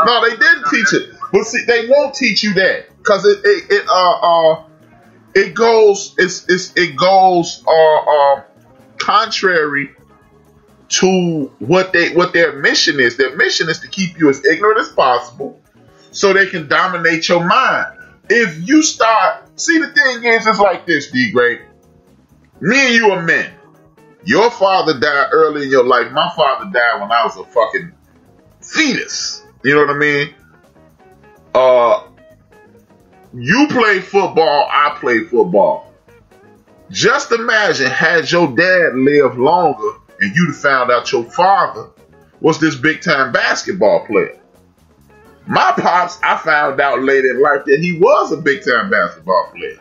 No, they didn't teach it. But see, they won't teach you that because it goes contrary to what their mission is. Their mission is to keep you as ignorant as possible so they can dominate your mind. If you start, see, the thing is, it's like this, DGrate. Me and you are men. Your father died early in your life. My father died when I was a fucking fetus. You know what I mean? You play football, I play football. Just imagine had your dad lived longer and you'd found out your father was this big time basketball player. My pops, I found out later in life that he was a big time basketball player.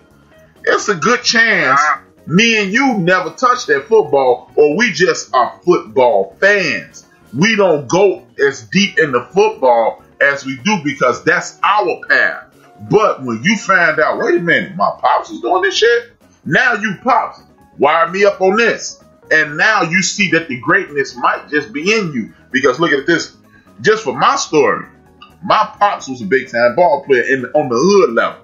It's a good chance me and you never touched that football, or we just are football fans. We don't go as deep into football as we do because that's our path. But when you find out, wait a minute, my pops is doing this shit, now you pops wire me up on this. And now you see that the greatness might just be in you. Because look at this, just for my story, my pops was a big time ball player on the hood level.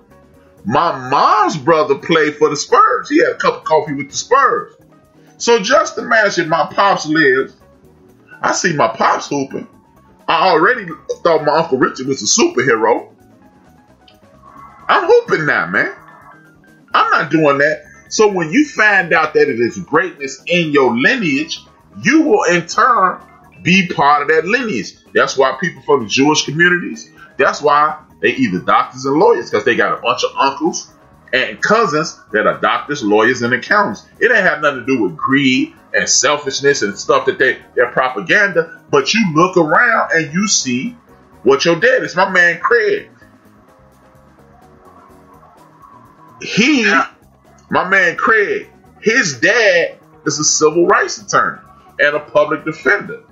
My mom's brother played for the Spurs. He had a cup of coffee with the Spurs. So just imagine my pops lives. I see my pops hooping. I already thought my Uncle Richard was a superhero. I'm hooping now, man. I'm not doing that. So when you find out that it is greatness in your lineage, you will in turn be part of that lineage. That's why people from the Jewish communities, that's why they either doctors and lawyers, because they got a bunch of uncles and cousins that are doctors, lawyers, and accountants. It ain't have nothing to do with greed and selfishness and stuff that they're propaganda. But you look around and you see what your dad is. My man Craig. My man Craig, his dad is a civil rights attorney and a public defender.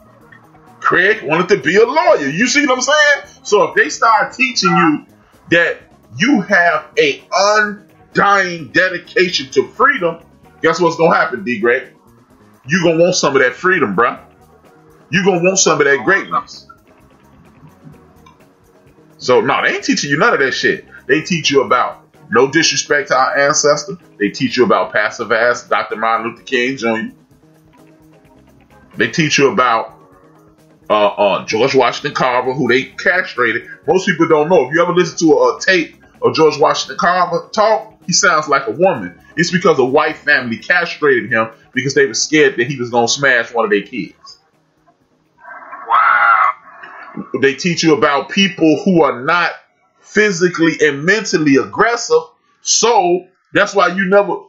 Craig wanted to be a lawyer. You see what I'm saying? So if they start teaching you that you have a undying dedication to freedom, guess what's going to happen, DGrate? You're going to want some of that freedom, bruh. You're going to want some of that greatness. So, no, they ain't teaching you none of that shit. They teach you about no disrespect to our ancestors. They teach you about passive ass Dr. Martin Luther King Jr. They teach you about George Washington Carver, who they castrated. Most people don't know. If you ever listen to a tape of George Washington Carver talk, he sounds like a woman. It's because a white family castrated him because they were scared that he was going to smash one of their kids. Wow. They teach you about people who are not physically and mentally aggressive. So that's why you'll never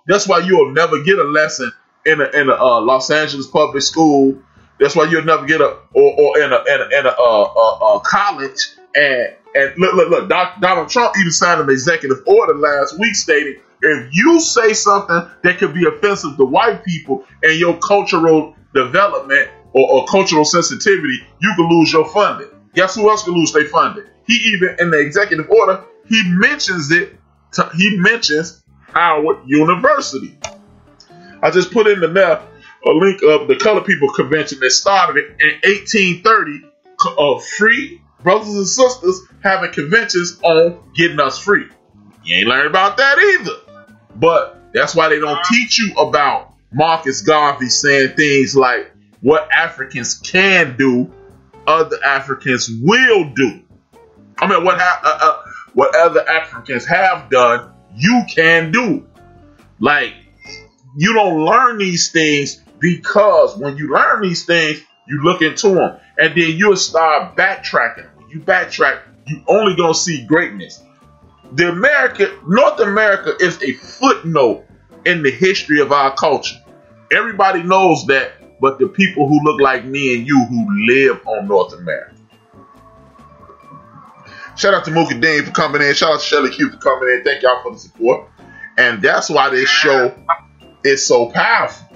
get a lesson in a Los Angeles public school. That's why you'll never get in a college. And look, Donald Trump even signed an executive order last week stating if you say something that could be offensive to white people and your cultural development or cultural sensitivity, you can lose your funding. Guess who else can lose their funding? He even in the executive order, he mentions Howard University. I just put in there a link of the Colored People Convention that started in 1830 of free brothers and sisters having conventions on getting us free. You ain't learned about that either. But that's why they don't teach you about Marcus Garvey saying things like what Africans can do, other Africans will do. I mean, what other Africans have done, you can do. Like, you don't learn these things because when you learn these things, you look into them. And then you'll start backtracking. When you backtrack, you only going to see greatness. North America is a footnote in the history of our culture. Everybody knows that, but the people who look like me and you who live on North America. Shout out to Mookie Dean for coming in. Shout out to Shelly Q for coming in. Thank y'all for the support. And that's why this show is so powerful.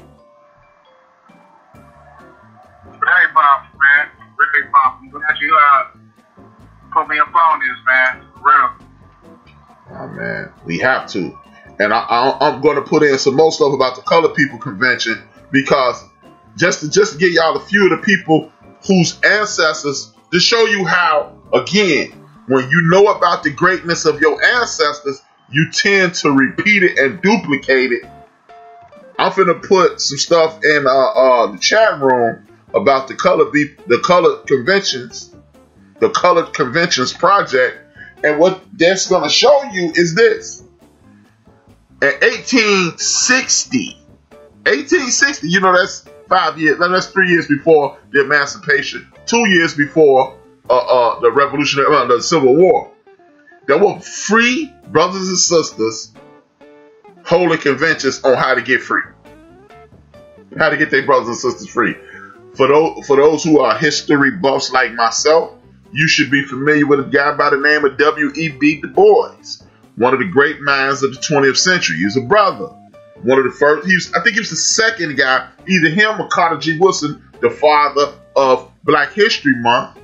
Very powerful, man. Really powerful. I'm glad you put me up on this, man. For real. Oh, man. We have to. And I'm going to put in some more stuff about the Colored People Convention because just to give y'all a few of the people whose ancestors to show you how, again, when you know about the greatness of your ancestors, you tend to repeat it and duplicate it. I'm finna put some stuff in the chat room about the colored conventions project, and what that's gonna show you is this. In 1860, you know, that's 5 years, that's 3 years before the emancipation, 2 years before the the Civil War. There were free brothers and sisters holding conventions on how to get free, how to get their brothers and sisters free. For those who are history buffs like myself, you should be familiar with a guy by the name of W.E.B. Du Bois, one of the great minds of the 20th century. He was a brother. One of the first, I think he was the second guy, either him or Carter G. Woodson, the father of Black History Month.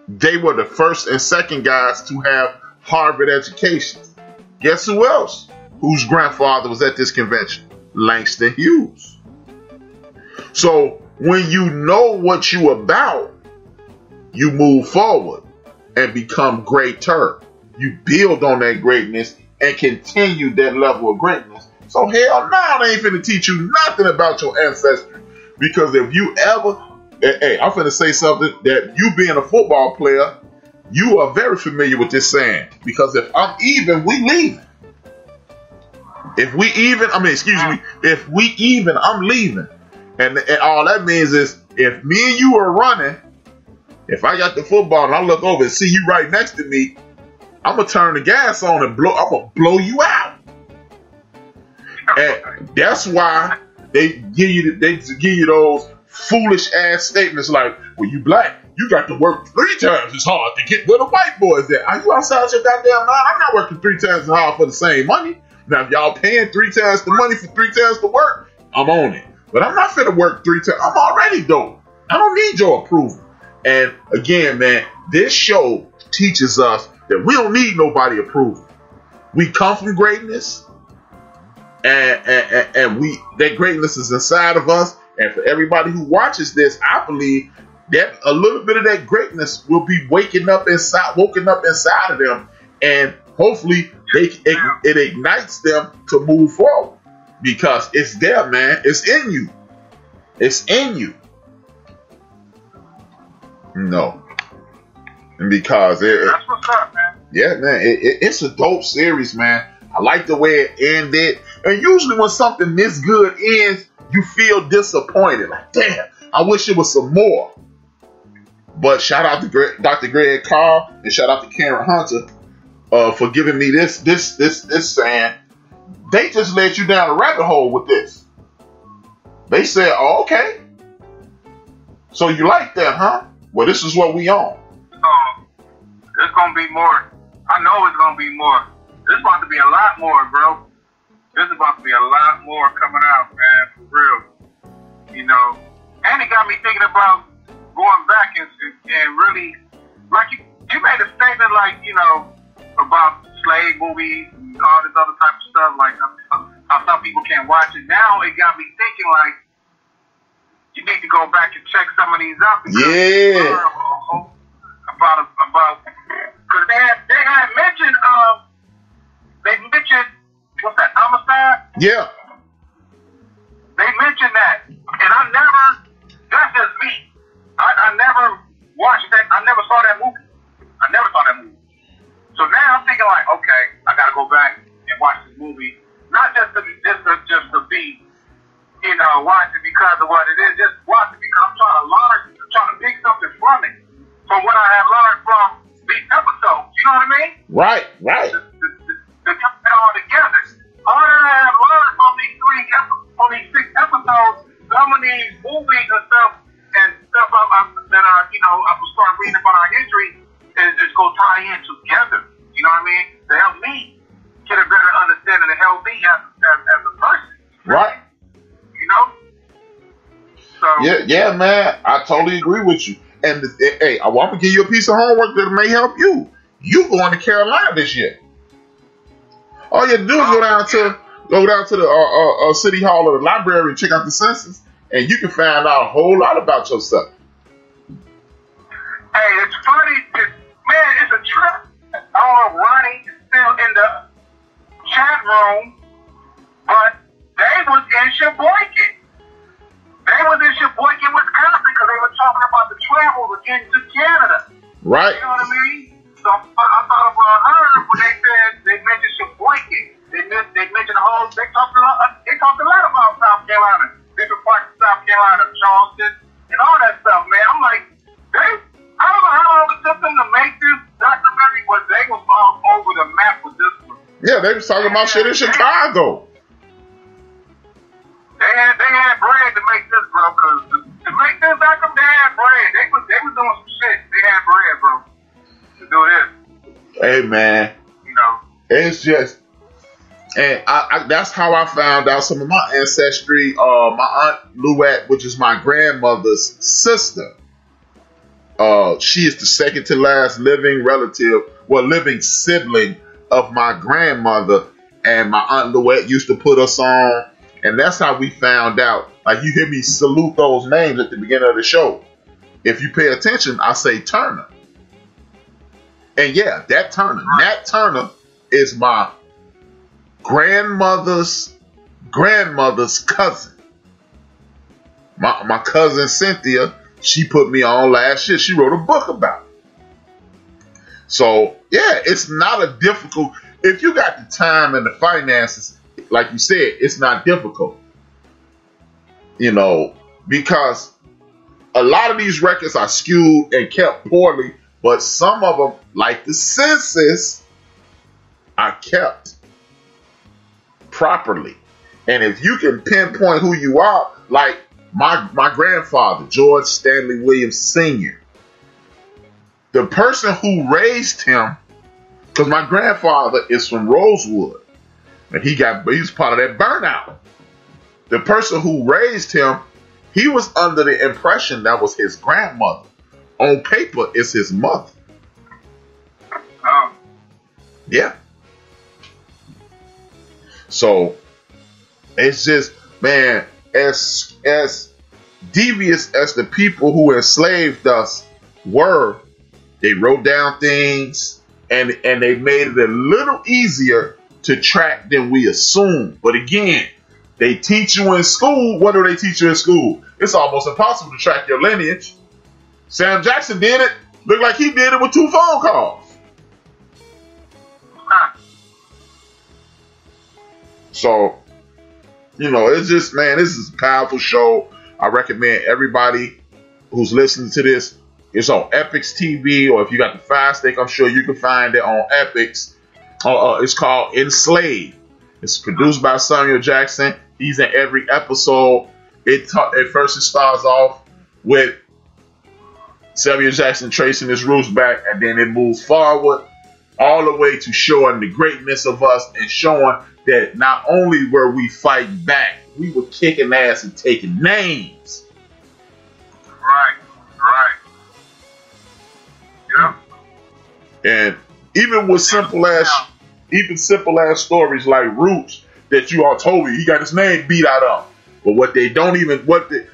They were the first and second guys to have Harvard educations. Guess who else? Whose grandfather was at this convention? Langston Hughes. So when you know what you about, you move forward and become greater. You build on that greatness and continue that level of greatness. So hell no, they ain't finna teach you nothing about your ancestry. Because if you ever, hey, I'm finna say something that you being a football player, you are very familiar with this saying. Because if I'm even, we leaving. If we even, if we even, I'm leaving. And all that means is, if me and you are running, if I got the football and I look over and see you right next to me, I'm gonna turn the gas on and I'm gonna blow you out. And that's why they give you those foolish ass statements like, well, you black, you got to work 3 times as hard to get where the white boys at. Are you outside your goddamn mind? I'm not working 3 times as hard for the same money. Now, if y'all paying 3 times the money for 3 times the work, I'm on it. But I'm not finna work 3 times. I'm already dope. I don't need your approval. And again, man, this show teaches us that we don't need nobody approval. We come from greatness, and that greatness is inside of us. And for everybody who watches this, I believe that a little bit of that greatness will be woken up inside of them, and hopefully it ignites them to move forward, because it's there, man. It's in you. It's in you. No. And because that's what's up, man. Yeah, man. It's a dope series, man. I like the way it ended. And usually when something this good ends, you feel disappointed. Like, damn, I wish it was some more. But shout out to Dr. Greg Carr and shout out to Karen Hunter for giving me this saying. They just led you down a rabbit hole with this. They said, oh, okay. So you like that, huh? Well, this is what we on. There's going to be more. I know it's going to be more. There's about to be a lot more, bro. There's about to be a lot more coming out, man, for real. You know, and it got me thinking about going back and really, like you made a statement, like, you know, about slave movies and all this other type of stuff, like how some people can't watch it. Now it got me thinking, like, you need to go back and check some of these out. Yeah. About because they had mentioned what's that, homicide? Yeah. They mentioned that, and that's just me. I never watched that. I never saw that movie. So now I'm thinking, like, okay, I gotta go back and watch this movie, not just to be, you know, watch it because of what it is. Just watch it because I'm trying to learn. I'm trying to pick something from it, from what I have learned from these episodes. You know what I mean? Right. To come it all together. All that I have learned from these 6 episodes, some of these movies and stuff that are, you know, I will start reading about our history and just go tie in together. You know what I mean? To help me get a better understanding, to help me as a person. Right. You know? So Yeah, man. I totally agree with you. And hey, I'm gonna give you a piece of homework that may help you. You going to Carolina this year? All you have to do is go down to the city hall or the library and check out the census, and you can find out a whole lot about yourself. Hey, it's funny. Man, it's a trip. Ronnie is still in the chat room, but they was in Sheboygan. They was in Sheboygan, Wisconsin, because they were talking about the travel again to Canada. Right. You know what I mean? So I thought about her when they said they mentioned Sheboygan. They mentioned the whole. They talked a lot about South Carolina, different parts of South Carolina, Charleston, and all that stuff. Man, I'm like, I don't know how long it took them to make this documentary, but they was all over the map with this one. Yeah, they was talking about shit in Chicago. They had bread to make this, bro. Cause to make this documentary, they had bread. They was doing some shit. They had bread, bro, to do this. Hey, man. You know, it's just, and I that's how I found out some of my ancestry. My aunt Louette, which is my grandmother's sister. She is the second to last living sibling of my grandmother, and my aunt Louette used to put us on, and that's how we found out. Like, you hear me salute those names at the beginning of the show. If you pay attention, I say Turner. And yeah, that Turner. Nat Turner is my grandmother's cousin. My cousin Cynthia, she put me on last year. She wrote a book about it. So, yeah, it's not a difficult. If you got the time and the finances, like you said, it's not difficult. You know, because a lot of these records are skewed and kept poorly, but some of them, like the census, are kept properly. And if you can pinpoint who you are, like my grandfather, George Stanley Williams Sr., the person who raised him, because my grandfather is from Rosewood, and he was part of that burnout. The person who raised him, he was under the impression that was his grandmother. On paper, it's his mother. Oh. Yeah. So it's just, man, as devious as the people who enslaved us were, they wrote down things and they made it a little easier to track than we assumed. But again, they teach you in school. What do they teach you in school? It's almost impossible to track your lineage. Sam Jackson did it. Looked like he did it with 2 phone calls. So, you know, it's just, man, this is a powerful show. I recommend everybody who's listening to this. It's on Epix TV, or if you got the Fire Stick, I'm sure you can find it on Epix. It's called Enslaved. It's produced by Samuel Jackson. He's in every episode. At first it starts off with Samuel Jackson tracing his roots back, and then it moves forward all the way to showing the greatness of us and showing that not only were we fighting back, we were kicking ass and taking names. Right. Yep. And even with simple ass stories like Roots that you all told me, he got his name beat out of him. But what they don't even,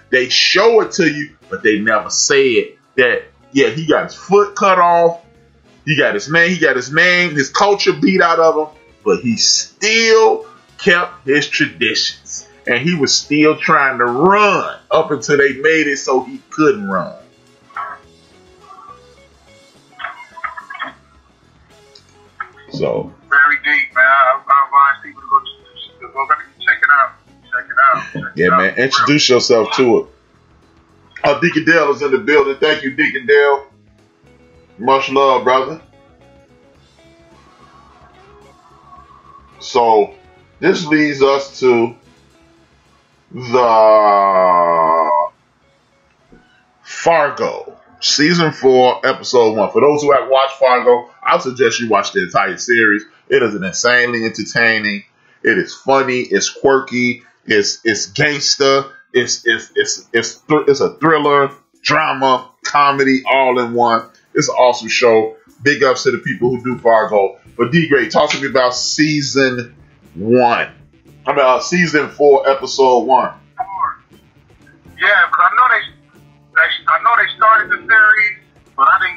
they show it to you, but they never say it. That, yeah, he got his foot cut off. He got his name, his culture beat out of him, but he still kept his traditions. And he was still trying to run up until they made it so he couldn't run. So very deep, man. I advise people to go back and check it out. Yeah, man. Introduce yourself to it. Deacon Dale is in the building. Thank you, Deacon Dale. Much love, brother. So this leads us to the Fargo, Season 4, Episode 1. For those who have watched Fargo, I suggest you watch the entire series. It is an insanely entertaining. It is funny. It's quirky. It's gangster. It's a thriller, drama, comedy, all in one. It's an awesome show. Big ups to the people who do Fargo. But DGrate, talk to me about Season 4, Episode 1. Yeah, because I know they started the series, But I didn't